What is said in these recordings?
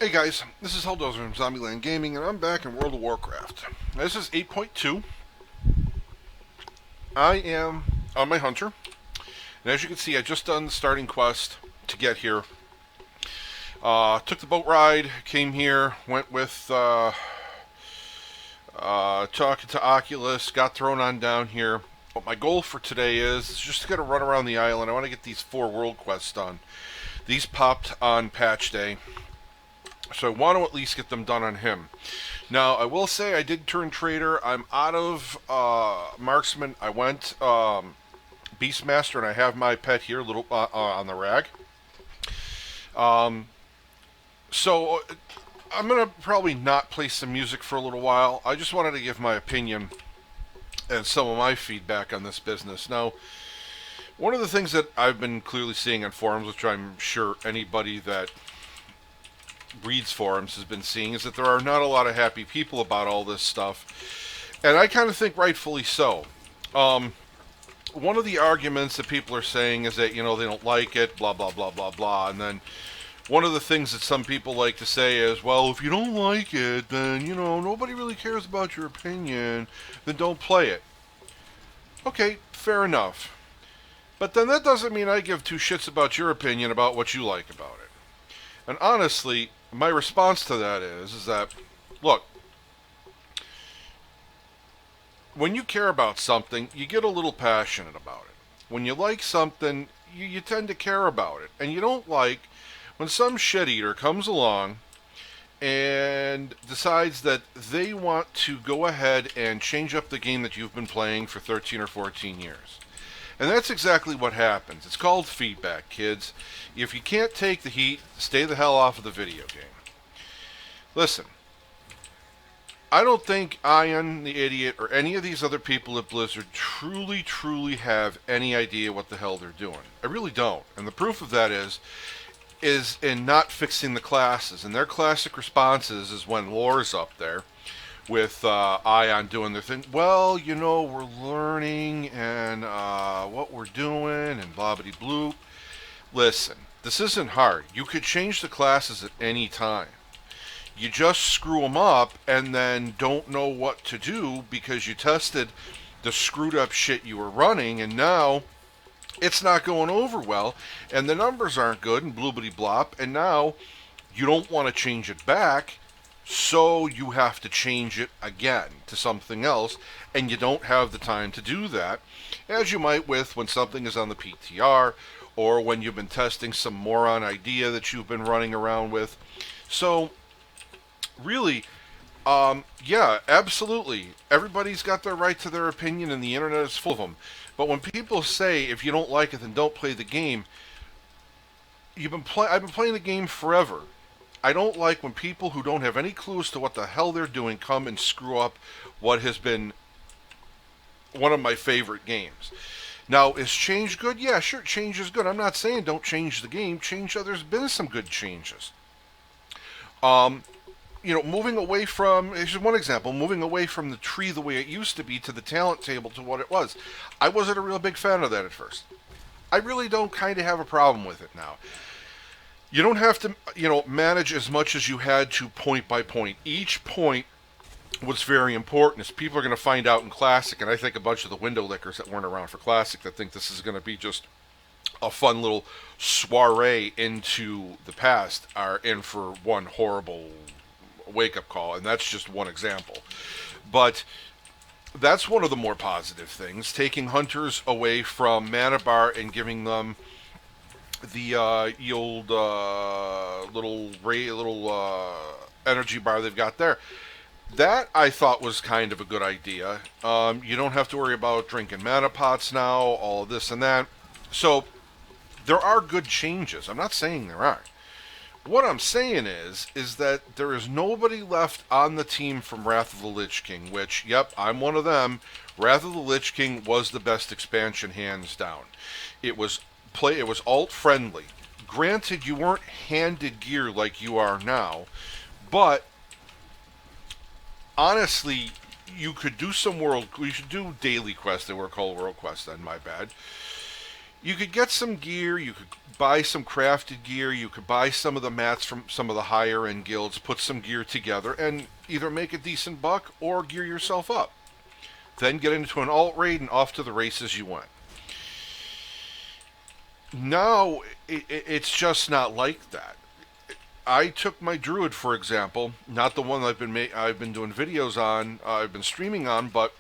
Hey guys, this is Helldozer from Zombieland Gaming, and I'm back in World of Warcraft. This is 8.2. I am on my hunter, and as you can see, I just done the starting quest to get here. Took the boat ride, came here, went with talking to Oculus, got thrown on down here. What my goal for today is just to get a run around the island. I want to get these 4 world quests done. These popped on patch day, so I want to at least get them done on him. Now, I will say I did turn trader. I'm out of marksman. I went Beastmaster, and I have my pet here, little on the rag. So I'm going to probably not play some music for a little while. I just wanted to give my opinion and some of my feedback on this business. Now, one of the things that I've been clearly seeing on forums, which I'm sure anybody that reads forums has been seeing, is that there are not a lot of happy people about all this stuff, and I kind of think rightfully so. One of the arguments that people are saying is that, they don't like it, blah, blah, blah, blah, blah, and then one of the things that some people like to say is, well, if you don't like it, then, nobody really cares about your opinion, then don't play it. Okay, fair enough. But then that doesn't mean I give 2 shits about your opinion about what you like about it. And honestly, my response to that is that, look, when you care about something, you get a little passionate about it. When you like something, you tend to care about it. And you don't like when some shit-eater comes along and decides that they want to go ahead and change up the game that you've been playing for 13 or 14 years. And that's exactly what happens. It's called feedback, kids. If you can't take the heat, stay the hell off of the video game. Listen, I don't think Ian, the idiot, or any of these other people at Blizzard truly have any idea what the hell they're doing. I really don't. And the proof of that is in not fixing the classes. And their classic responses is when Lore's up there with Ion doing their thing. Well, we're learning and what we're doing and blah-bitty-bloop. Listen, this isn't hard. You could change the classes at any time. You just screw them up and then don't know what to do because you tested the screwed up shit you were running, and now it's not going over well, and the numbers aren't good, and bloobity-blop, and now you don't want to change it back, so you have to change it again to something else, and you don't have the time to do that, as you might with when something is on the PTR, or when you've been testing some moron idea that you've been running around with. So, really, yeah, absolutely. Everybody's got their right to their opinion, and the internet is full of them. But when people say, if you don't like it, then don't play the game, I've been playing the game forever. I don't like when people who don't have any clue as to what the hell they're doing come and screw up what has been one of my favorite games. Now, is change good? Yeah, sure, change is good. I'm not saying don't change the game. There's been some good changes. Moving away from, here's one example, moving away from the tree the way it used to be to the talent table to what it was. I wasn't a real big fan of that at first. I really don't kind of have a problem with it now. You don't have to, manage as much as you had to point by point. Each point was very important, as people are going to find out in Classic, and I think a bunch of the window lickers that weren't around for Classic that think this is going to be just a fun little soiree into the past are in for one horrible wake-up call, and that's just one example. But that's one of the more positive things, taking hunters away from mana bar and giving them the old little energy bar they've got there. That I thought was kind of a good idea. You don't have to worry about drinking mana pots now, all of this and that. So there are good changes. I'm not saying there aren't. What I'm saying is that there is nobody left on the team from Wrath of the Lich King, which, yep, I'm one of them. Wrath of the Lich King was the best expansion, hands down. It was alt-friendly. Granted, you weren't handed gear like you are now, but honestly, you should do daily quests. They were called world quests then, my bad. You could get some gear, you could buy some crafted gear, you could buy some of the mats from some of the higher end guilds, put some gear together, and either make a decent buck or gear yourself up. Then get into an alt raid and off to the races you went. Now, it's just not like that. I took my druid, for example, not the one I've been doing videos on, I've been streaming on, but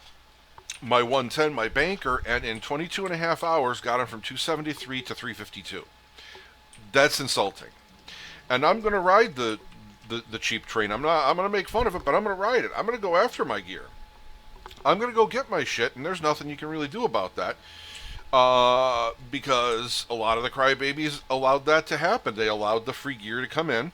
my 110, my banker, and in 22 and a half hours got him from 273 to 352. That's insulting. And I'm going to ride the cheap train. I'm going to make fun of it, but I'm going to ride it. I'm going to go after my gear. I'm going to go get my shit, and there's nothing you can really do about that. Because a lot of the crybabies allowed that to happen. They allowed the free gear to come in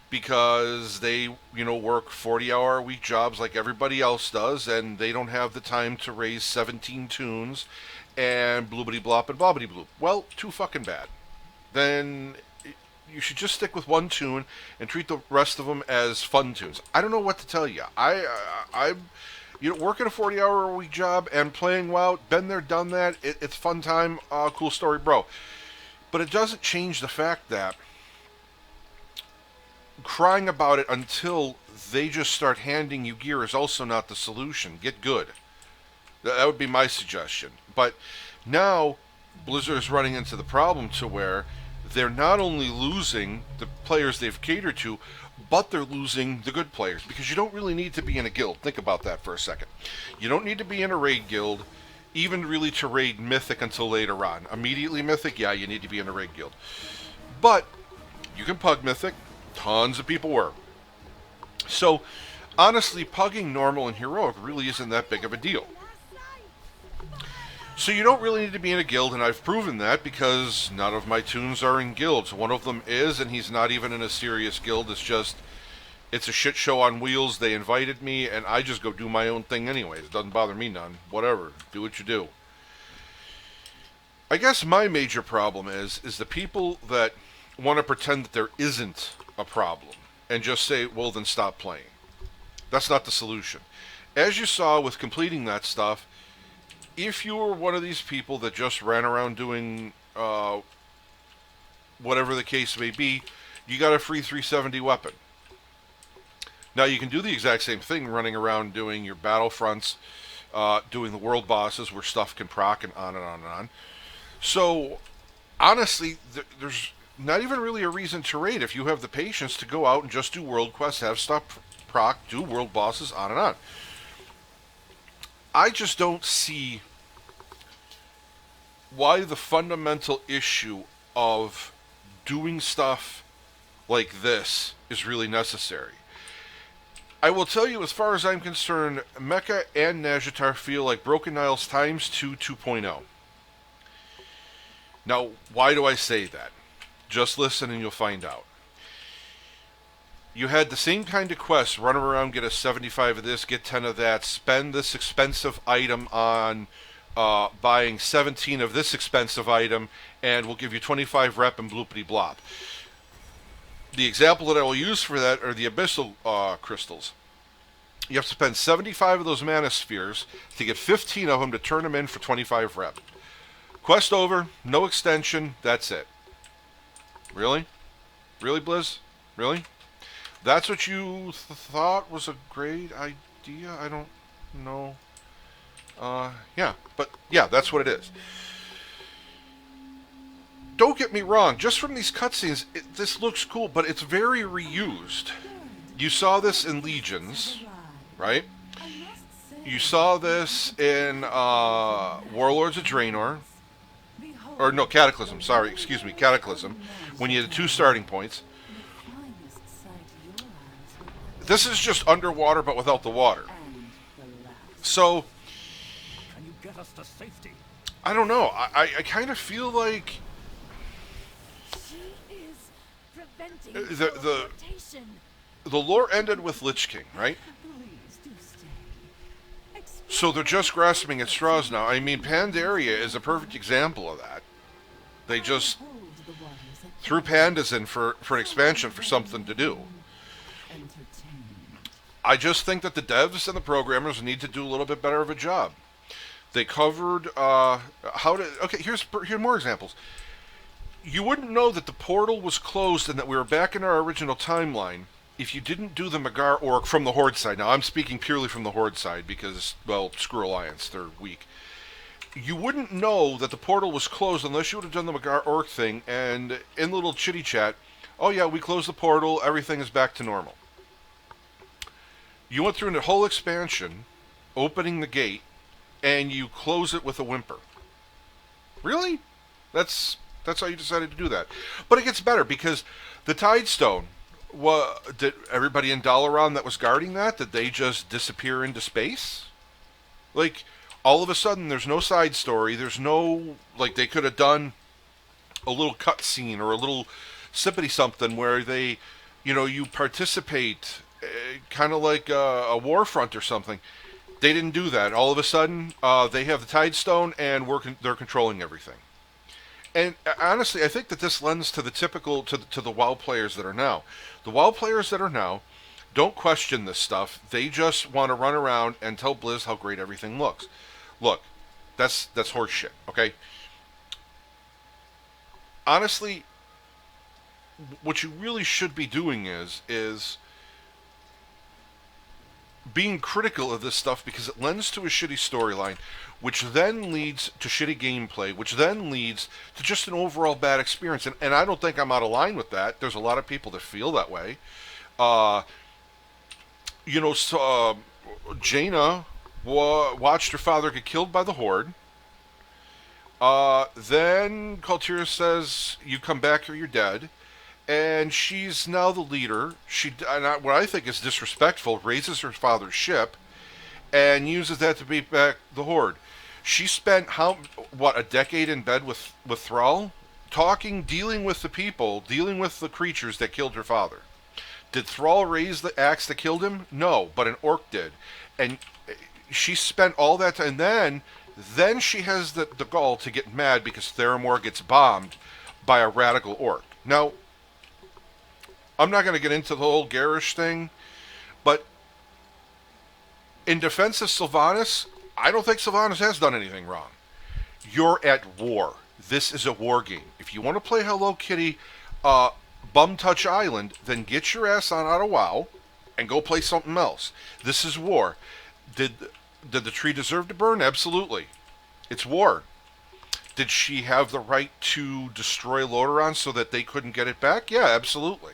because they, work 40-hour-a-week jobs like everybody else does, and they don't have the time to raise 17 tunes and bloobity blop and bobbity bloop. Well, too fucking bad. Then you should just stick with one tune and treat the rest of them as fun tunes. I don't know what to tell you. Working a 40-hour-a-week job and playing WoW, been there, done that. It's fun time, cool story, bro. But it doesn't change the fact that crying about it until they just start handing you gear is also not the solution. Get good. That would be my suggestion. But now Blizzard is running into the problem to where they're not only losing the players they've catered to, but they're losing the good players, because you don't really need to be in a guild. Think about that for a second. You don't need to be in a raid guild, even really to raid Mythic until later on. Immediately Mythic, yeah, you need to be in a raid guild. But you can pug Mythic. Tons of people were. So, honestly, pugging normal and heroic really isn't that big of a deal. So you don't really need to be in a guild, and I've proven that because none of my tunes are in guilds. One of them is, and he's not even in a serious guild. It's a shit show on wheels. They invited me, and I just go do my own thing anyways. It doesn't bother me none. Whatever. Do what you do. I guess my major problem is the people that want to pretend that there isn't a problem and just say, well, then stop playing. That's not the solution. As you saw with completing that stuff, if you were one of these people that just ran around doing whatever the case may be, you got a free 370 weapon. Now you can do the exact same thing running around doing your battlefronts, doing the world bosses where stuff can proc and on and on and on. So honestly, there's not even really a reason to raid if you have the patience to go out and just do world quests, have stuff proc, do world bosses, on and on. I just don't see why the fundamental issue of doing stuff like this is really necessary. I will tell you, as far as I'm concerned, Mecha and Nazjatar feel like Broken Isles times 2 2.0. Now, why do I say that? Just listen and you'll find out. You had the same kind of quest, run around, get a 75 of this, get 10 of that, spend this expensive item on buying 17 of this expensive item, and we'll give you 25 rep and bloopity blop. The example that I will use for that are the Abyssal crystals. You have to spend 75 of those mana spheres to get 15 of them to turn them in for 25 rep. Quest over, no extension, that's it. Really? Really, Blizz? Really? That's what you thought was a great idea? I don't know. Yeah, but yeah, that's what it is. Don't get me wrong, just from these cutscenes, this looks cool, but it's very reused. You saw this in Legions, right? You saw this in Warlords of Draenor. Or no, Cataclysm, sorry, excuse me, Cataclysm, when you had 2 starting points. This is just underwater, but without the water. So, I don't know. I kind of feel like the lore ended with Lich King, right? So they're just grasping at straws now. I mean, Pandaria is a perfect example of that. They just threw pandas in for an expansion for something to do. I just think that the devs and the programmers need to do a little bit better of a job. They covered how to. Okay, here are more examples. You wouldn't know that the portal was closed and that we were back in our original timeline if you didn't do the Magar Orc from the Horde side. Now, I'm speaking purely from the Horde side because, well, screw Alliance, they're weak. You wouldn't know that the portal was closed unless you would have done the Magar Orc thing, and in the little chitty chat, oh yeah, we closed the portal, everything is back to normal. You went through a whole expansion, opening the gate, and you close it with a whimper. Really? That's how you decided to do that. But it gets better because the Tidestone, did everybody in Dalaran that was guarding that, did they just disappear into space? Like, all of a sudden, there's no side story. There's no, like, they could have done a little cutscene or a little sippity something where they, you participate, kind of like a Warfront or something. They didn't do that. All of a sudden, they have the Tidestone and they're controlling everything. And honestly, I think that this lends to the typical to the WoW players that are now. The WoW players that are now don't question this stuff. They just want to run around and tell Blizz how great everything looks. Look, that's horse shit. Okay. Honestly, what you really should be doing is being critical of this stuff because it lends to a shitty storyline, which then leads to shitty gameplay, which then leads to just an overall bad experience. And I don't think I'm out of line with that. There's a lot of people that feel that way. Jaina watched her father get killed by the Horde. Then Kaltira says, you come back or you're dead. And she's now the leader. What I think is disrespectful, raises her father's ship and uses that to beat back the Horde. She spent a decade in bed with Thrall, dealing with the people, dealing with the creatures that killed her father. Did Thrall raise the axe that killed him? No, but an orc did. And she spent all that time, and then she has the gall to get mad because Theramore gets bombed by a radical orc. Now, I'm not going to get into the whole garish thing, but in defense of Sylvanas, I don't think Sylvanas has done anything wrong. You're at war. This is a war game. If you want to play Hello Kitty Bum Touch Island, then get your ass on out of WoW and go play something else. This is war. Did the tree deserve to burn? Absolutely. It's war. Did she have the right to destroy Lordaeron so that they couldn't get it back? Yeah, absolutely.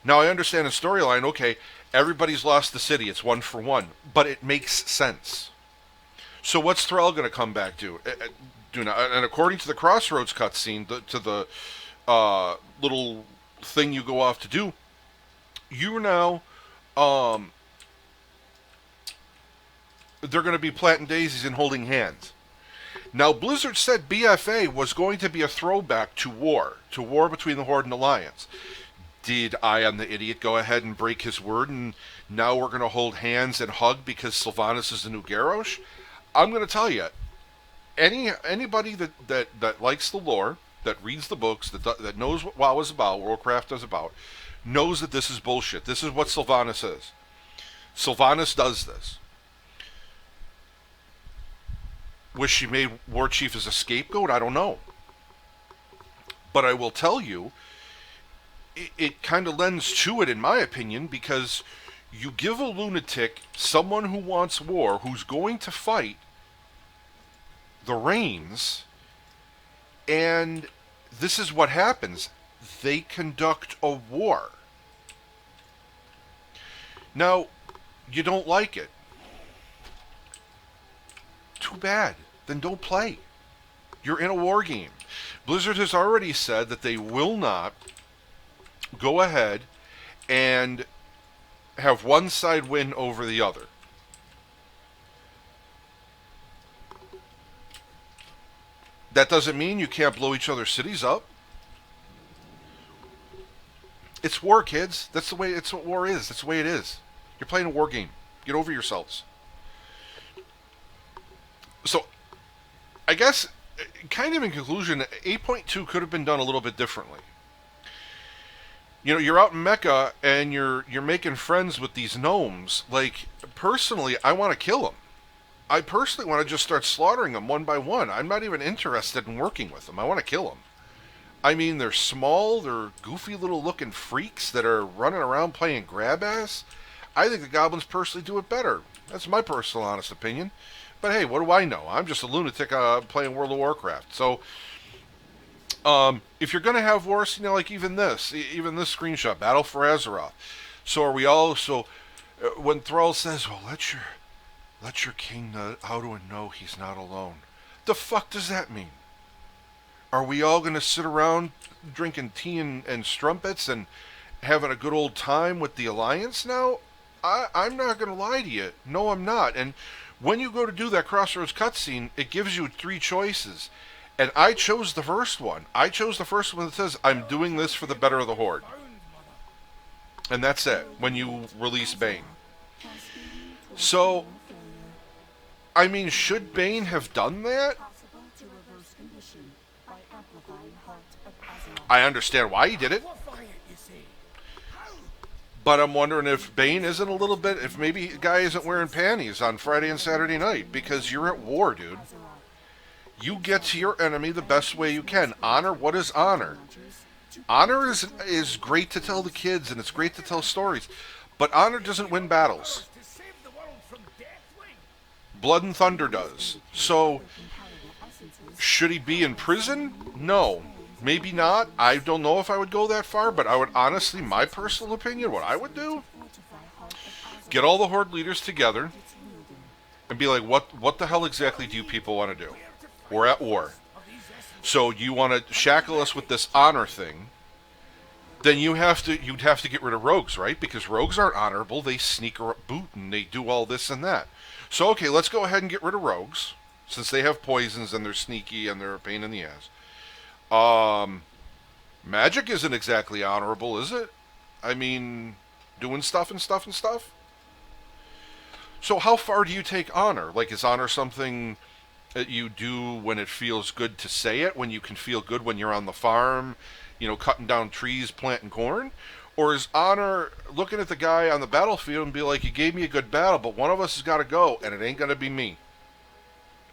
Now, I understand the storyline, okay, everybody's lost the city, it's 1-for-1, but it makes sense. So what's Thrall going to come back to? Now? And according to the Crossroads cutscene, to the little thing you go off to do, you now, they're going to be planting daisies and holding hands. Now, Blizzard said BFA was going to be a throwback to war between the Horde and Alliance. Did Ion the Idiot go ahead and break his word and now we're going to hold hands and hug because Sylvanas is the new Garrosh? I'm going to tell you, anybody that likes the lore, that reads the books, that knows what WoW is about, Warcraft is about, knows that this is bullshit. This is what Sylvanas is. Sylvanas does this. Was she made War Chief as a scapegoat? I don't know. But I will tell you, it kind of lends to it, in my opinion, because you give a lunatic, someone who wants war, who's going to fight, the reins, and this is what happens. They conduct a war. Now, you don't like it. Too bad. Then don't play. You're in a war game. Blizzard has already said that they will not go ahead and have one side win over the other. That doesn't mean you can't blow each other's cities up. It's war, kids. That's what war is. That's the way it is. You're playing a war game. Get over yourselves. So, I guess, kind of in conclusion, 8.2 could have been done a little bit differently. You're out in Mecca and you're making friends with these gnomes. Like, personally, I want to kill them. I personally want to just start slaughtering them one by one. I'm not even interested in working with them. I want to kill them. I mean, they're small, they're goofy little looking freaks that are running around playing grab ass. I think the goblins personally do it better. That's my personal honest opinion. But hey, what do I know? I'm just a lunatic playing World of Warcraft. So, if you're going to have wars, like even this screenshot, Battle for Azeroth. So are we all? So when Thrall says, "Well, let your king know how to know he's not alone," the fuck does that mean? Are we all going to sit around drinking tea and strumpets and having a good old time with the Alliance now? I'm not going to lie to you. No, I'm not. And when you go to do that Crossroads cutscene, it gives you three choices. And I chose the first one. I chose the first one that says, I'm doing this for the better of the Horde. And that's it, when you release Bane. So, I mean, should Bane have done that? I understand why he did it. But I'm wondering if Bane isn't a little bit, if maybe a guy isn't wearing panties on Friday and Saturday night, because you're at war, dude. You get to your enemy the best way you can. Honor, what is honor? Honor is great to tell the kids, and it's great to tell stories. But honor doesn't win battles. Blood and Thunder does. So, should he be in prison? No. Maybe not. I don't know if I would go that far, but I would honestly, my personal opinion, what I would do, get all the Horde leaders together and be like, what the hell exactly do you people want to do? We're at war. So you want to shackle us with this honor thing, then you'd have to get rid of rogues, right? Because rogues aren't honorable. They sneak or boot and they do all this and that. So, okay, let's go ahead and get rid of rogues, since they have poisons and they're sneaky and they're a pain in the ass. Magic isn't exactly honorable, is it? I mean, doing stuff and stuff and stuff? So how far do you take honor? Like, is honor something that you do when it feels good to say it, when you can feel good when you're on the farm, cutting down trees, planting corn? Or is honor looking at the guy on the battlefield and be like, you gave me a good battle, but one of us has got to go, and it ain't going to be me.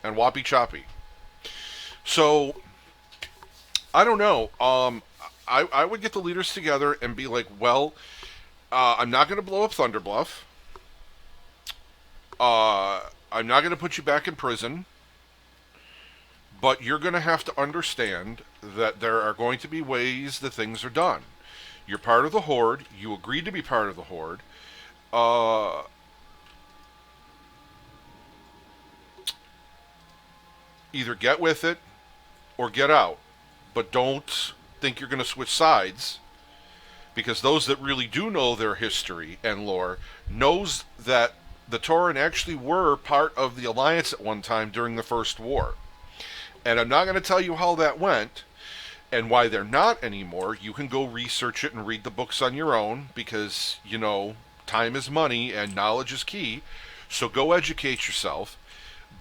And whoppy choppy. So, I don't know. I would get the leaders together and be like, well, I'm not going to blow up Thunderbluff. I'm not going to put you back in prison. But you're going to have to understand that there are going to be ways that things are done. You're part of the Horde. You agreed to be part of the Horde. Either get with it or get out. But don't think you're going to switch sides, because those that really do know their history and lore knows that the Tauren actually were part of the Alliance at one time during the First War. And I'm not going to tell you how that went and why they're not anymore. You can go research it and read the books on your own, because, time is money and knowledge is key. So go educate yourself.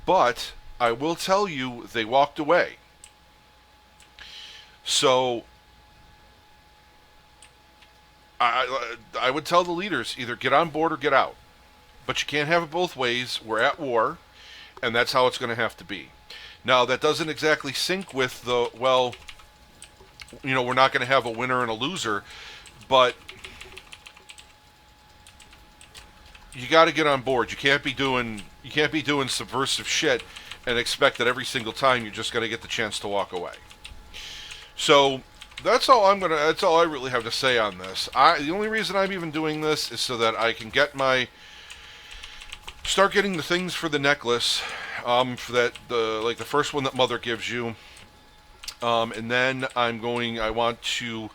But I will tell you, they walked away. So, I would tell the leaders, either get on board or get out. But you can't have it both ways. We're at war, and that's how it's going to have to be. Now, that doesn't exactly sync with the, we're not going to have a winner and a loser, but you got to get on board. You can't be doing subversive shit and expect that every single time you're just going to get the chance to walk away. So that's all I really have to say on this. The only reason I'm even doing this is so that I can start getting the things for the necklace, for the first one that Mother gives you, and then I want to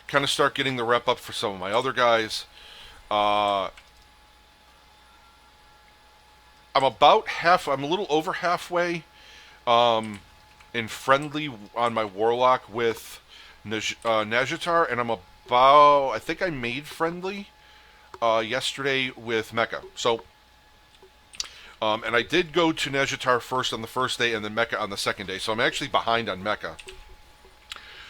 kind of start getting the rep up for some of my other guys. I'm a little over halfway, in friendly on my Warlock with Nazjatar, and I think I made friendly yesterday with Mecha. So, and I did go to Nazjatar first on the first day and then Mecha on the second day, so I'm actually behind on Mecha.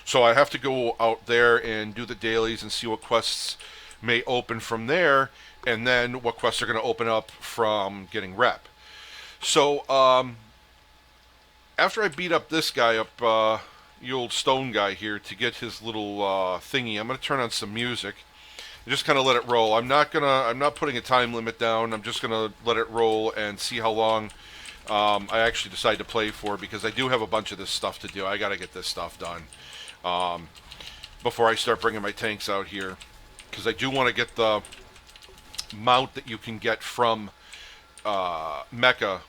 So I have to go out there and do the dailies and see what quests may open from there, and then what quests are going to open up from getting rep. So, after I beat up this guy up, the old stone guy here, to get his little thingy, I'm gonna turn on some music. Just kind of let it roll. I'm not putting a time limit down. I'm just gonna let it roll and see how long I actually decide to play for, because I do have a bunch of this stuff to do. I gotta get this stuff done before I start bringing my tanks out here, because I do want to get the mount that you can get from Mecha,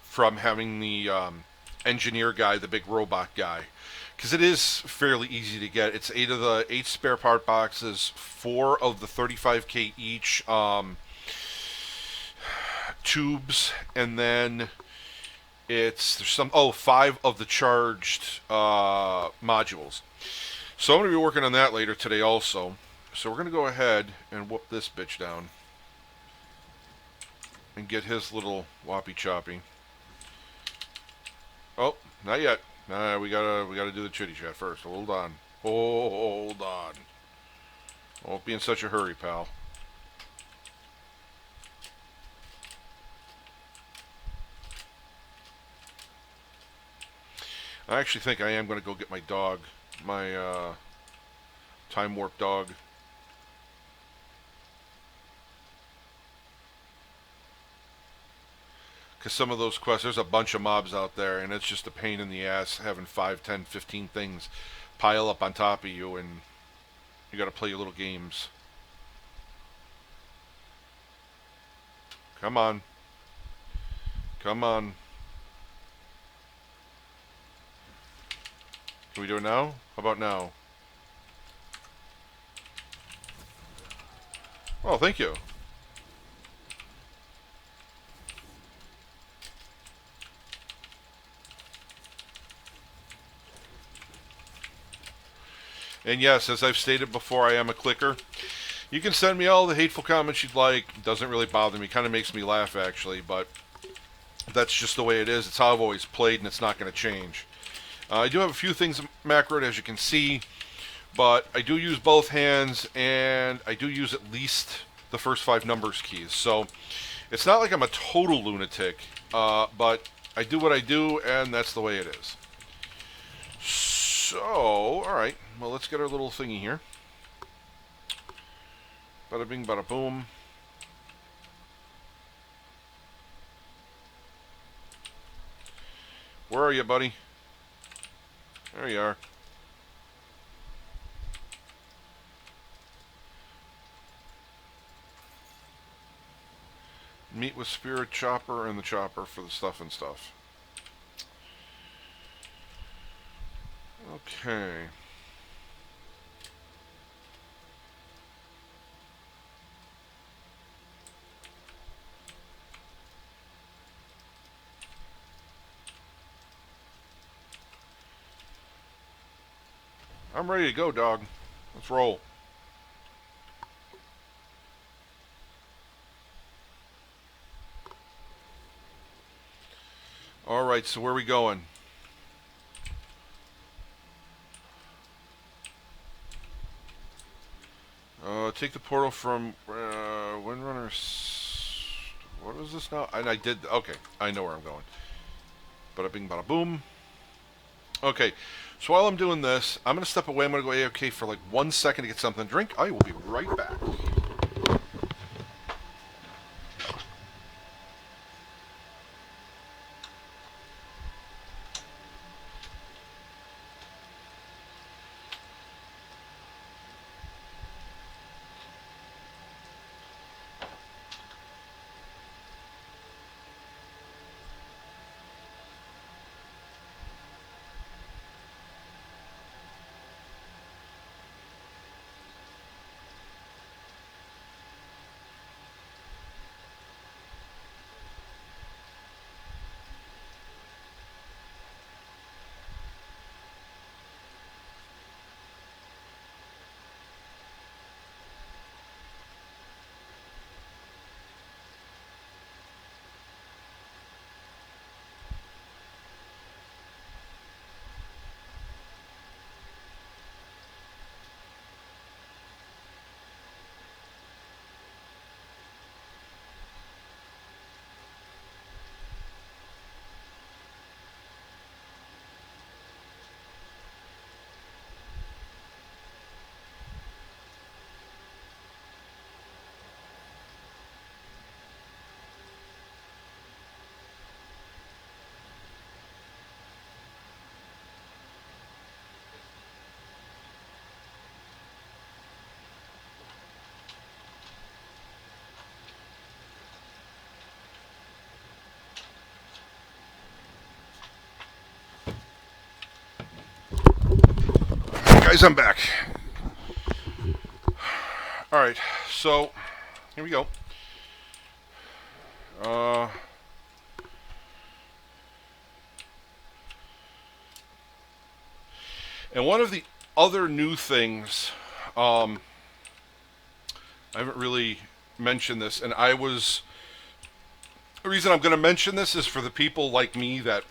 from having the engineer guy, the big robot guy, because it is fairly easy to get. It's eight spare part boxes, 4 of the 35K each tubes, and then there's 5 of the charged modules. So I'm going to be working on that later today also. So we're going to go ahead and whoop this bitch down and get his little whoppy choppy. Oh, not yet. Nah, we gotta do the chitty chat first. Hold on. Hold on. Won't be in such a hurry, pal. I actually think I am going to go get my dog, my time warp dog. Because some of those quests, there's a bunch of mobs out there, and it's just a pain in the ass having 5, 10, 15 things pile up on top of you, and you got to play your little games. Come on. Come on. Can we do it now? How about now? Oh, thank you. And yes, as I've stated before, I am a clicker. You can send me all the hateful comments you'd like. It doesn't really bother me. Kind of makes me laugh, actually, but that's just the way it is. It's how I've always played, and it's not going to change. I do have a few things macroed, as you can see, but I do use both hands, and I do use at least the first 5 numbers keys. So it's not like I'm a total lunatic, but I do what I do, and that's the way it is. So, alright, well, let's get our little thingy here. Bada bing, bada boom. Where are you, buddy? There you are. Meet with Spirit Chopper and the Chopper for the stuff and stuff. Okay. I'm ready to go, dog. Let's roll. Alright, so where are we going? Take the portal from Windrunner. What is this now? And I did. Okay, I know where I'm going. Bada bing, bada boom. Okay, so while I'm doing this, I'm going to step away. I'm going to go AFK for like 1 second to get something to drink. I will be right back. guys, I'm back. Alright, so here we go. And one of the other new things, I haven't really mentioned this, and the reason I'm going to mention this is for the people like me that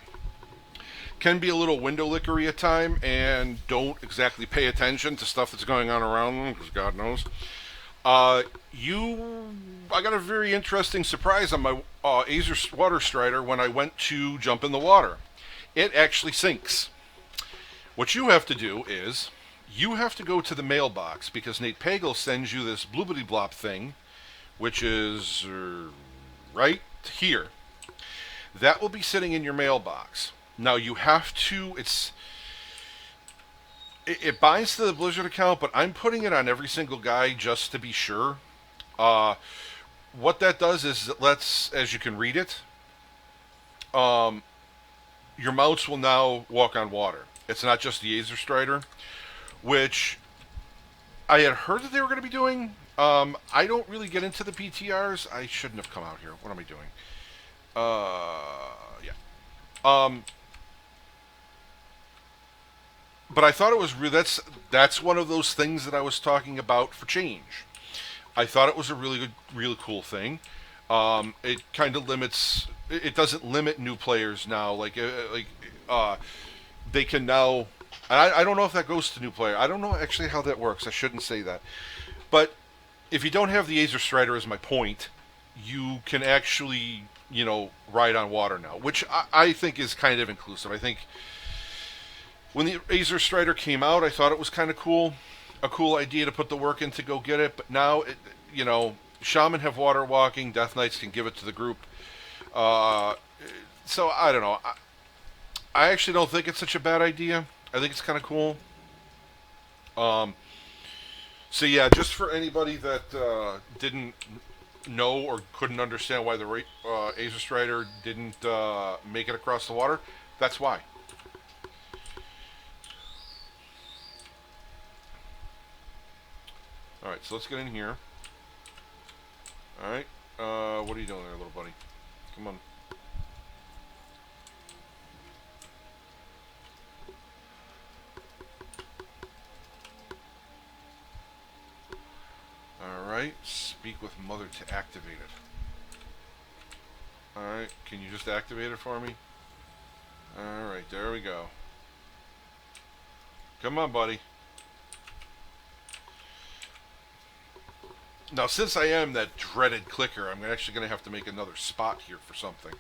can be a little window lickery at time and don't exactly pay attention to stuff that's going on around them, because God knows. I got a very interesting surprise on my Azer Water Strider when I went to jump in the water. It actually sinks. What you have to do is, you have to go to the mailbox, because Nate Pagel sends you this bloobity blop thing, which is right here. That will be sitting in your mailbox. Now you have to, it binds to the Blizzard account, but I'm putting it on every single guy just to be sure. What that does is it lets, as you can read it, your mounts will now walk on water. It's not just the Azer Strider, which I had heard that they were going to be doing. I don't really get into the PTRs. I shouldn't have come out here. What am I doing? Yeah. But I thought it was that's one of those things that I was talking about for change. I thought it was a really good, really cool thing. It kind of limits. It doesn't limit new players now. They can now. I don't know if that goes to new player. I don't know actually how that works. I shouldn't say that. But if you don't have the Azer Strider, as my point, you can actually ride on water now, which I think is kind of inclusive. I think when the Azer Strider came out, I thought it was kind of cool, a cool idea to put the work in to go get it. But now, Shaman have water walking, Death Knights can give it to the group. So I don't know. I actually don't think it's such a bad idea. I think it's kind of cool. So yeah, just for anybody that didn't know or couldn't understand why the Azer Strider didn't make it across the water, that's why. Alright, so let's get in here. Alright, what are you doing there, little buddy? Come on. Alright, speak with mother to activate it. Alright, can you just activate it for me? Alright, there we go. Come on, buddy. Now, since I am that dreaded clicker, I'm actually going to have to make another spot here for something.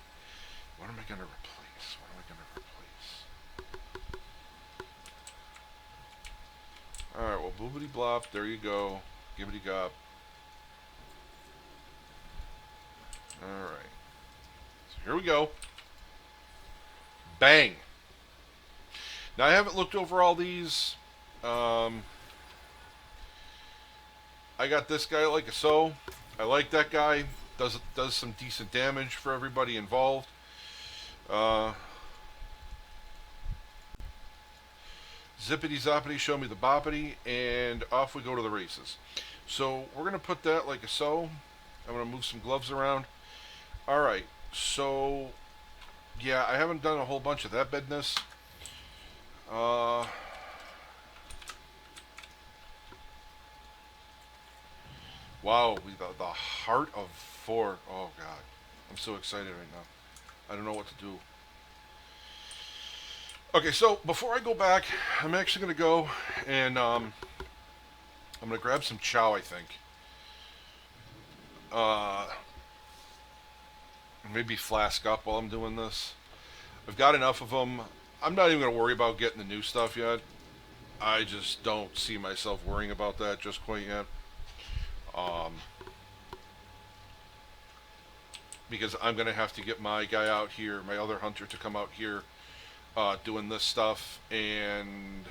What am I going to replace? What am I going to replace? Alright, well, boobity blop, there you go. Gibbity gop. Alright. So here we go. Bang! Now, I haven't looked over all these. I got this guy like so. I like that guy. Does some decent damage for everybody involved. Zippity zoppity, show me the boppity, and off we go to the races. So we're gonna put that like so. I'm gonna move some gloves around. Alright, so yeah, I haven't done a whole bunch of that business. Wow, the heart of four. Oh god, I'm so excited right now. I don't know what to do. Okay, so before I go back, I'm actually gonna go and I'm gonna grab some chow. I think. Maybe flask up while I'm doing this. I've got enough of them. I'm not even gonna worry about getting the new stuff yet. I just don't see myself worrying about that just quite yet. Because I'm going to have to get my guy out here, my other hunter, to come out here doing this stuff, and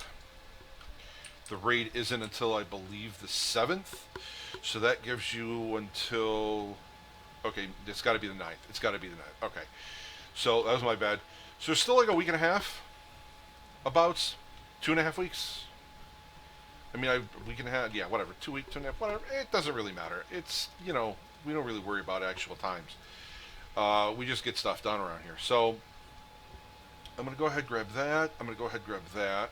the raid isn't until, I believe, the 7th, so that gives you until, okay, it's got to be the 9th, it's got to be the 9th, okay, so that was my bad. So there's still like a week and a half, about 2.5 weeks, mean, we can have, yeah, whatever, 2 week, 2.5, whatever. It doesn't really matter. It's, we don't really worry about actual times. We just get stuff done around here. So I'm going to go ahead and grab that. I'm going to go ahead and grab that.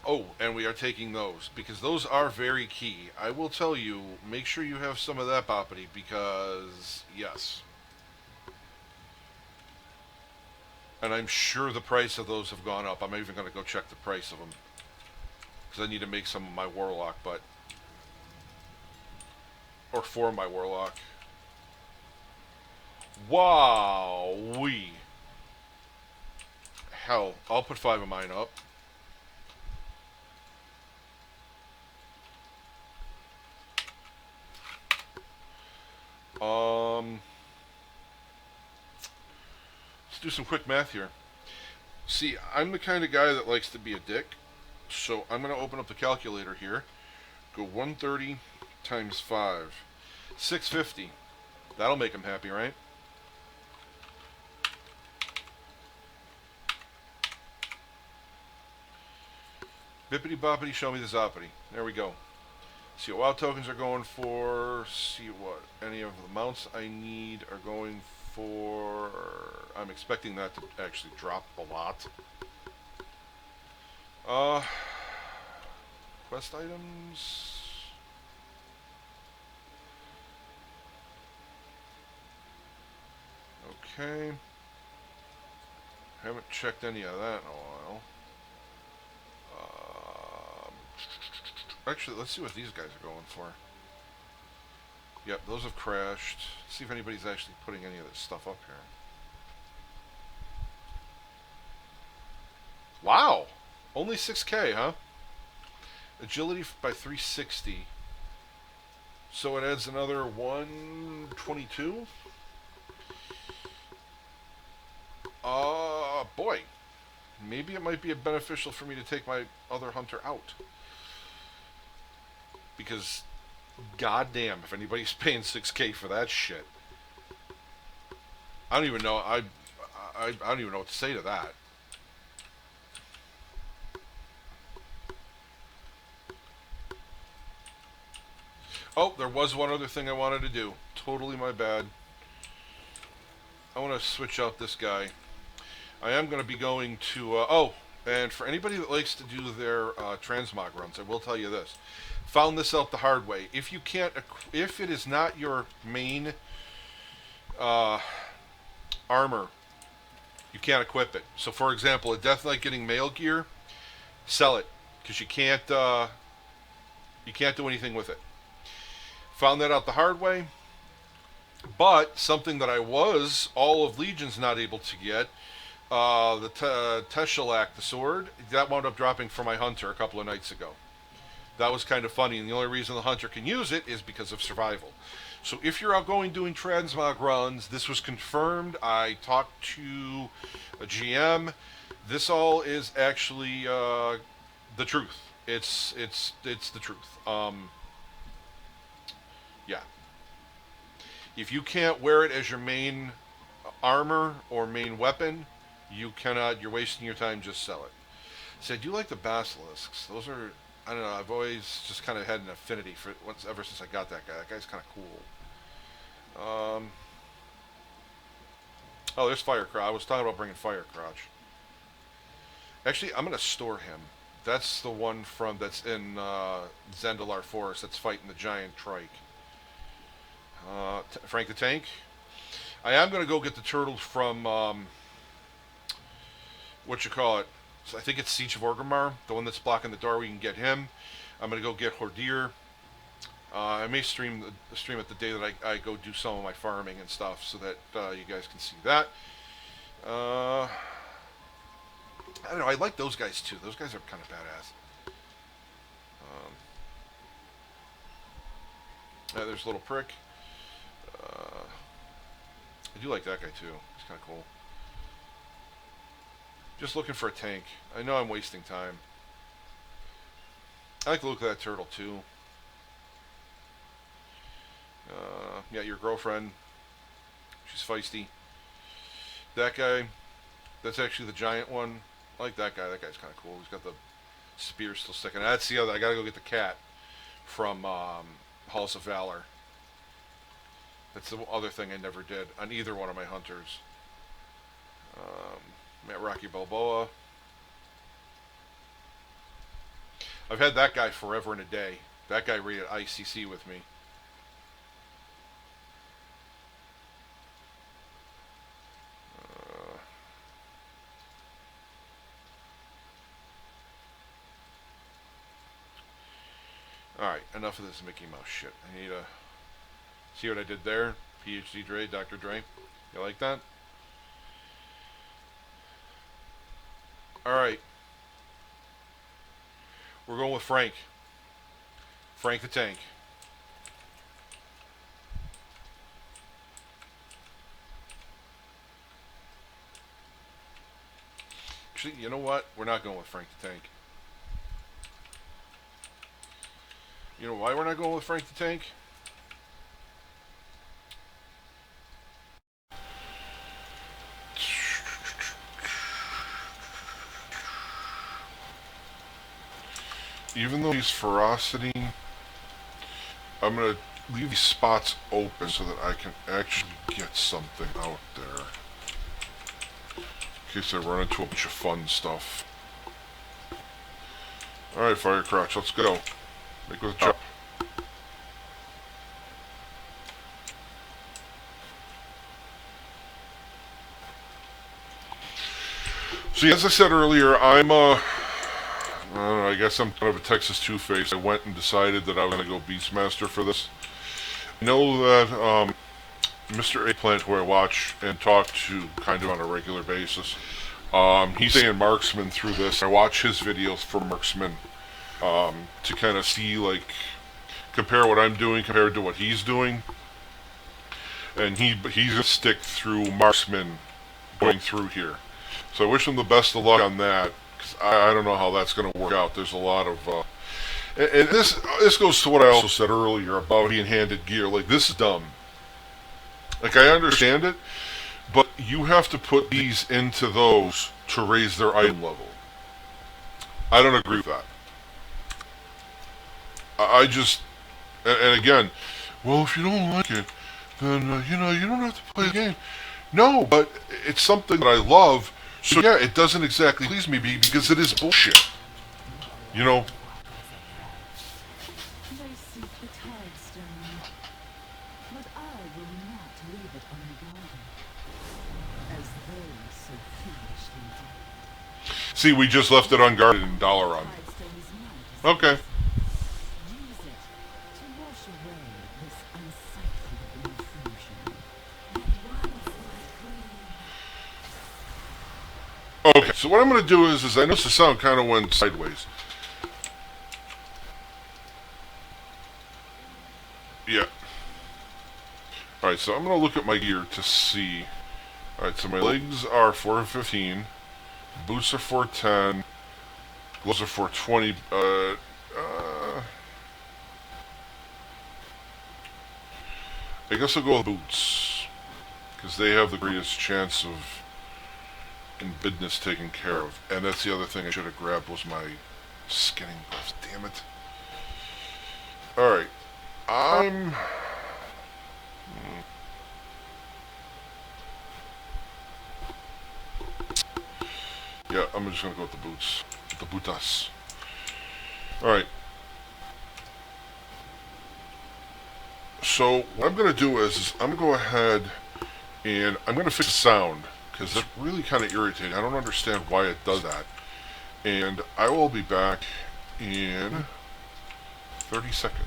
Oh, and we are taking those because those are very key. I will tell you, make sure you have some of that boppity because, yes. And I'm sure the price of those have gone up. I'm even going to go check the price of them because I need to make some of my warlock, or for my warlock. Wow, hell, I'll put 5 of mine up. Let's do some quick math here. See, I'm the kind of guy that likes to be a dick, so I'm going to open up the calculator here. Go 130 times 5. 650. That'll make him happy, right? Bippity boppity, show me the zoppity. There we go. See what WoW tokens are going for. See what any of the amounts I need are going for. I'm expecting that to actually drop a lot. Quest items. Okay. Haven't checked any of that in a while. Actually, let's see what these guys are going for. Yep, those have crashed. Let's see if anybody's actually putting any of this stuff up here. Wow! Only 6k, huh? Agility by 360. So it adds another 122? Boy. Maybe it might be beneficial for me to take my other hunter out. Because, goddamn, if anybody's paying 6k for that shit. I don't even know, I don't even know what to say to that. Oh, there was one other thing I wanted to do. Totally my bad. I want to switch out this guy. I am going to be going to... and for anybody that likes to do their transmog runs, I will tell you this. Found this out the hard way. If you can't... If it is not your main armor, you can't equip it. So, for example, a Death Knight getting mail gear, sell it. Because you can't do anything with it. Found that out the hard way. But something that I was, all of Legion's not able to get, the Teshalak, the sword, that wound up dropping for my hunter a couple of nights ago. That was kind of funny, and the only reason the hunter can use it is because of survival. So if you're outgoing doing transmog runs, this was confirmed. I talked to a GM. This all is actually the truth. It's the truth. Yeah. If you can't wear it as your main armor or main weapon, you cannot. You're wasting your time. Just sell it. See, I do like the basilisks. Those are, I don't know. I've always just kind of had an affinity for it ever since I got that guy. That guy's kind of cool. Oh, there's Firecrotch. I was talking about bringing Firecrotch. Actually, I'm gonna store him. That's the one that's in Zandalar Forest that's fighting the giant trike. Frank the Tank. I am going to go get the turtle from, what you call it? I think it's Siege of Orgrimmar, the one that's blocking the door. We can get him. I'm going to go get Hordir. I may stream it the day that I go do some of my farming and stuff so that you guys can see that. I don't know. I like those guys too. Those guys are kind of badass. There's a little prick. I do like that guy too. He's kind of cool. Just looking for a tank. I know I'm wasting time. I like the look of that turtle too. Yeah, your girlfriend. She's feisty. That guy. That's actually the giant one. I like that guy. That guy's kind of cool. He's got the spear still sticking. That's the other. I gotta go get the cat from Halls of Valor. That's the other thing I never did on either one of my hunters. Met Rocky Balboa. I've had that guy forever and a day. That guy rated ICC with me. Alright, enough of this Mickey Mouse shit. I need to see what I did there. PhD Dre, Dr. Dre. You like that? Alright. We're going with Frank. Frank the Tank. Actually, you know what? We're not going with Frank the Tank. You know why we're not going with Frank the Tank? Even though he's ferocity, I'm going to leave these spots open so that I can actually get something out there. In case I run into a bunch of fun stuff. Alright, Fire Crotch, let's go. Make with a jump. See, as I said earlier, I guess I'm kind of a Texas Two-Face. I went and decided that I was going to go Beastmaster for this. I know that Mr. Eggplant, who I watch and talk to kind of on a regular basis, he's saying Marksman through this. I watch his videos for Marksman to kind of see, like, compare what I'm doing compared to what he's doing. And he's going to stick through Marksman going through here. So I wish him the best of luck on that. I don't know how that's going to work out. There's a lot of... and this goes to what I also said earlier about being handed gear. Like, this is dumb. Like, I understand it, but you have to put these into those to raise their item level. I don't agree with that. I just... And again, well, if you don't like it, then, you don't have to play the game. No, but it's something that I love. So yeah, it doesn't exactly please me because it is bullshit. You know? They seek the tide stone, but I will not leave it unguarded, as they so foolishly did. See, we just left it unguarded in Dalaran. Okay. Use it to wash away this unsightly intrusion that runs like rain. Okay, so what I'm going to do is I noticed the sound kind of went sideways. Yeah. Alright, so I'm going to look at my gear to see. Alright, so my legs are 415, boots are 410, gloves are 420, I guess I'll go with boots, because they have the greatest chance of getting business taken care of. And that's the other thing I should have grabbed was my skinning gloves, damn it. Alright, yeah, I'm just gonna go with the boots. The bootas. Alright. So, what I'm gonna do is I'm gonna go ahead and I'm gonna fix the sound, because it's really kind of irritating. I don't understand why it does that. And I will be back in 30 seconds.